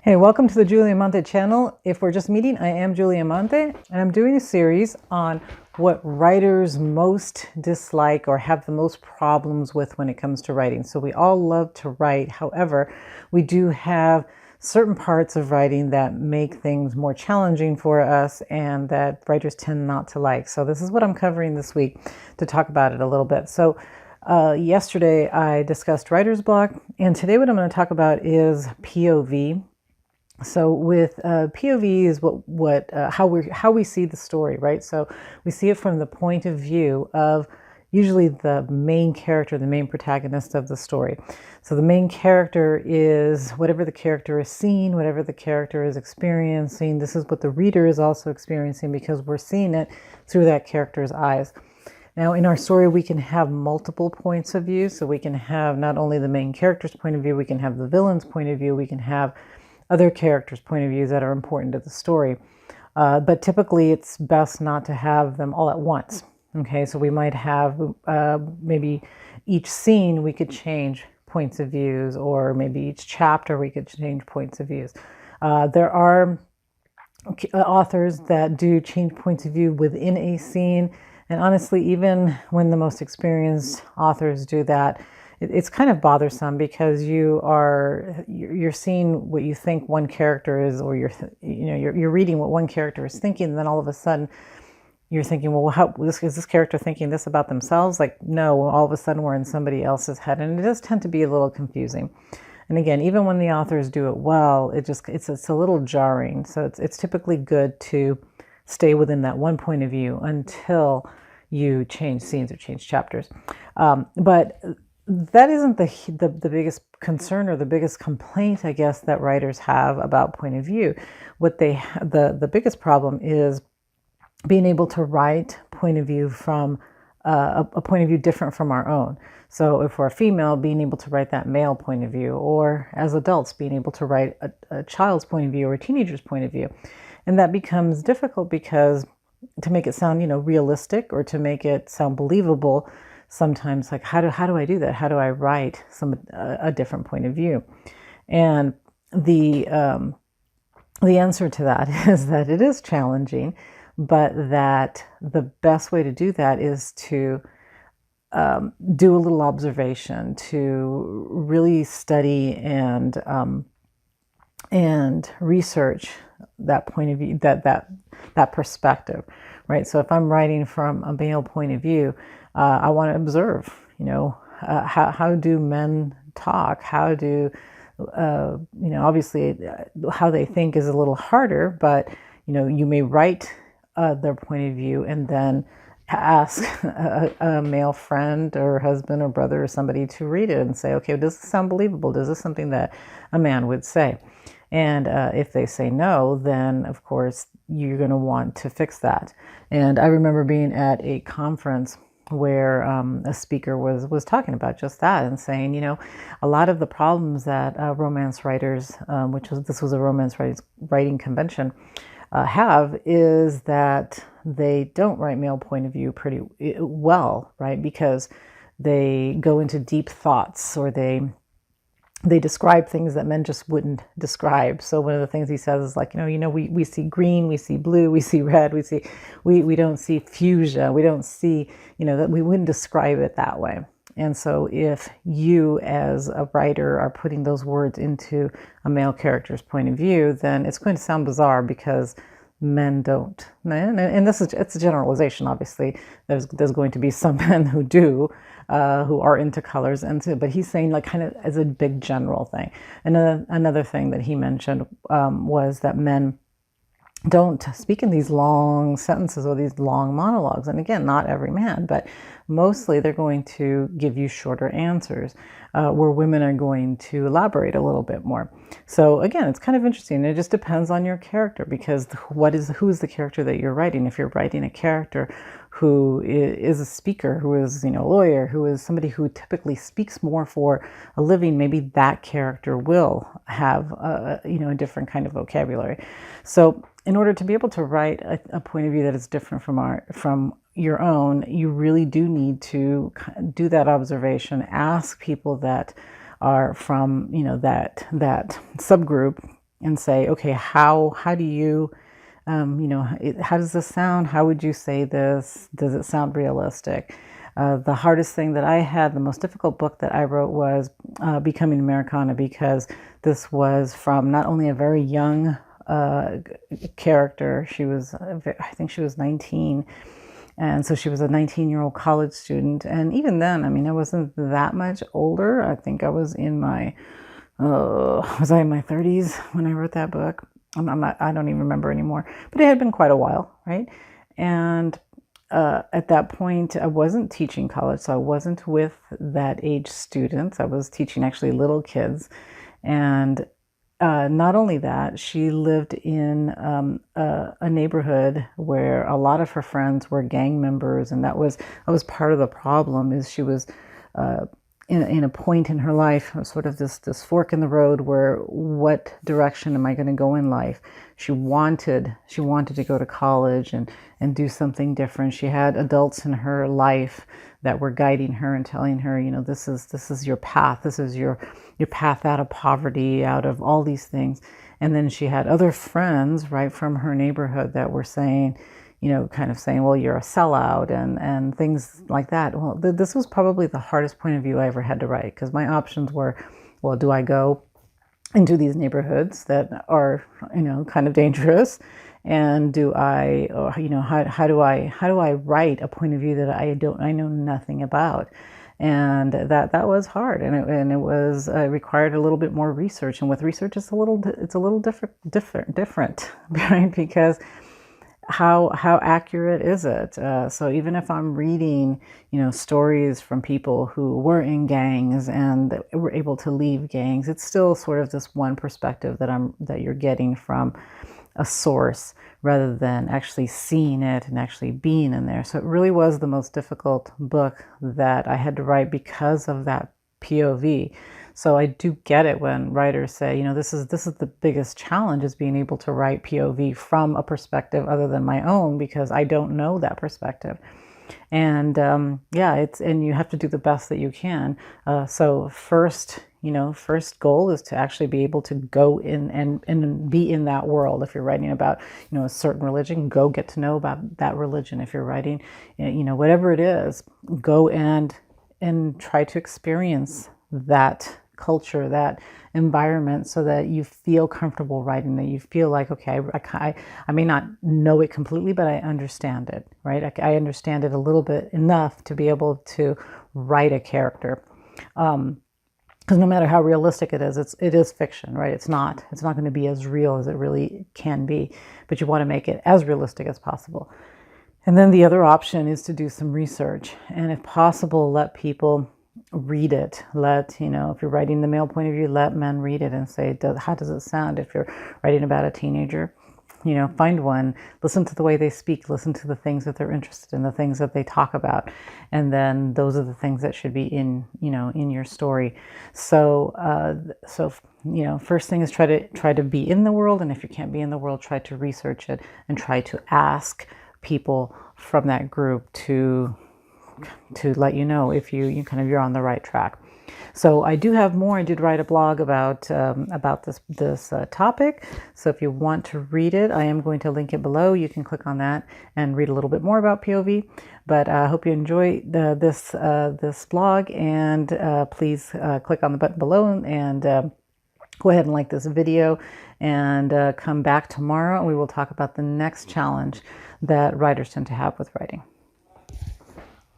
Hey, welcome to the Julia Monte channel. If we're just meeting, I am Julia Monte, and I'm doing a series on what writers most dislike or have the most problems with when it comes to writing. So we all love to write. However, we do have certain parts of writing that make things more challenging for us and that writers tend not to like. So this is what I'm covering this week to talk about it a little bit. So yesterday I discussed writer's block, and today what I'm going to talk about is POV. So with POV is how we see the story, right? So we see it from the point of view of usually the main character, the main protagonist of the story. So the main character is whatever the character is seeing, whatever the character is experiencing. This is what the reader is also experiencing because we're seeing it through that character's eyes. Now, in our story, we can have multiple points of view. So we can have not only the main character's point of view, we can have the villain's point of view, we can have other characters' point of views that are important to the story. But typically it's best not to have them all at once. Okay, so we might have maybe each scene we could change points of views, or maybe each chapter we could change points of views. There are authors that do change points of view within a scene. And honestly, even when the most experienced authors do that, it's kind of bothersome because you're seeing what you think one character is, or you're reading what one character is thinking, and then all of a sudden you're thinking, well, is this character thinking this about themselves? Like, no, all of a sudden we're in somebody else's head, and it does tend to be a little confusing. And again, even when the authors do it well, it's a little jarring. So it's typically good to stay within that one point of view until you change scenes or change chapters. But that isn't the biggest concern or the biggest complaint, I guess, that writers have about point of view. The biggest problem is being able to write point of view from a point of view different from our own. So if we're a female, being able to write that male point of view, or as adults, being able to write a child's point of view or a teenager's point of view. And that becomes difficult because to make it sound, realistic, or to make it sound believable, sometimes like how do I do that? How do I write a different point of view? And the answer to that is that it is challenging, but that the best way to do that is to do a little observation, to really study and research that point of view, that perspective, right? So if I'm writing from a male point of view, I want to observe, how do men talk? How do, obviously how they think is a little harder, but, you may write their point of view and then ask a male friend or husband or brother or somebody to read it and say, okay, does this sound believable? Does this something that a man would say? And if they say no, then of course you're going to want to fix that. And I remember being at a conference where a speaker was talking about just that and saying, a lot of the problems that romance writers, this was a romance writing convention, have is that they don't write male point of view pretty well, right? Because they go into deep thoughts, or they describe things that men just wouldn't describe. So one of the things he says is like, we see green, we see blue, we see red, we don't see fuchsia, we don't see, that we wouldn't describe it that way. And so if you as a writer are putting those words into a male character's point of view, then it's going to sound bizarre because men don't. And it's a generalization, obviously. There's going to be some men who do, who are into colors, but he's saying like kind of as a big general thing. And another thing that he mentioned was that men don't speak in these long sentences or these long monologues. And again, not every man, but mostly they're going to give you shorter answers, where women are going to elaborate a little bit more. So again, it's kind of interesting. It just depends on your character, because who's the character that you're writing? If you're writing a character who is a speaker, who is, a lawyer, who is somebody who typically speaks more for a living, maybe that character will have a different kind of vocabulary. So in order to be able to write a point of view that is different from your own, you really do need to do that observation, ask people that are from, that subgroup, and say, okay, how do you, how does this sound? How would you say this? Does it sound realistic? The hardest thing that I had, the most difficult book that I wrote was Becoming Americana, because this was from not only a very young character. She was, I think she was 19. And so she was a 19-year-old college student. And even then, I mean, I wasn't that much older. I think I was in my, was I in my 30s when I wrote that book? I'm not, I don't even remember anymore, but it had been quite a while, right? And at that point, I wasn't teaching college, so I wasn't with that age students. I was teaching actually little kids. And not only that, she lived in a neighborhood where a lot of her friends were gang members, and that was part of the problem. Is she was in a point in her life, sort of this fork in the road, where what direction am I going to go in life? She wanted to go to college and do something different. She had adults in her life that were guiding her and telling her, this is your path. This is your path out of poverty, out of all these things. And then she had other friends right from her neighborhood that were saying, kind of saying, well, you're a sellout and things like that. Well, this was probably the hardest point of view I ever had to write, because my options were, well, do I go into these neighborhoods that are, kind of dangerous? And do I, or, how do I write a point of view that I know nothing about? And that was hard, and it was required a little bit more research. And with research, it's a little different, right? Because how accurate is it? So even if I'm reading, stories from people who were in gangs and were able to leave gangs, it's still sort of this one perspective that you're getting from a source, rather than actually seeing it and actually being in there. So it really was the most difficult book that I had to write because of that POV. So I do get it when writers say, this is the biggest challenge, is being able to write POV from a perspective other than my own, because I don't know that perspective. And and you have to do the best that you can. So first goal is to actually be able to go in and be in that world. If you're writing about, a certain religion, go get to know about that religion. If you're writing, whatever it is, go and try to experience that culture, that environment, so that you feel comfortable writing, that you feel like, okay, I may not know it completely, but I understand it, right? I understand it a little bit enough to be able to write a character. Because no matter how realistic it is fiction, right? It's not going to be as real as it really can be, but you want to make it as realistic as possible. And then the other option is to do some research, and if possible, let people read it. If you're writing the male point of view, let men read it and say, how does it sound? If you're writing about a teenager, find one, listen to the way they speak, listen to the things that they're interested in, the things that they talk about. And then those are the things that should be in your story. So, first thing is try to be in the world. And if you can't be in the world, try to research it and try to ask people from that group to let you know if you're on the right track. So I do have more. I did write a blog about this topic. So if you want to read it, I am going to link it below. You can click on that and read a little bit more about POV. But I hope you enjoy this blog, and please click on the button below and go ahead and like this video, and come back tomorrow and we will talk about the next challenge that writers tend to have with writing.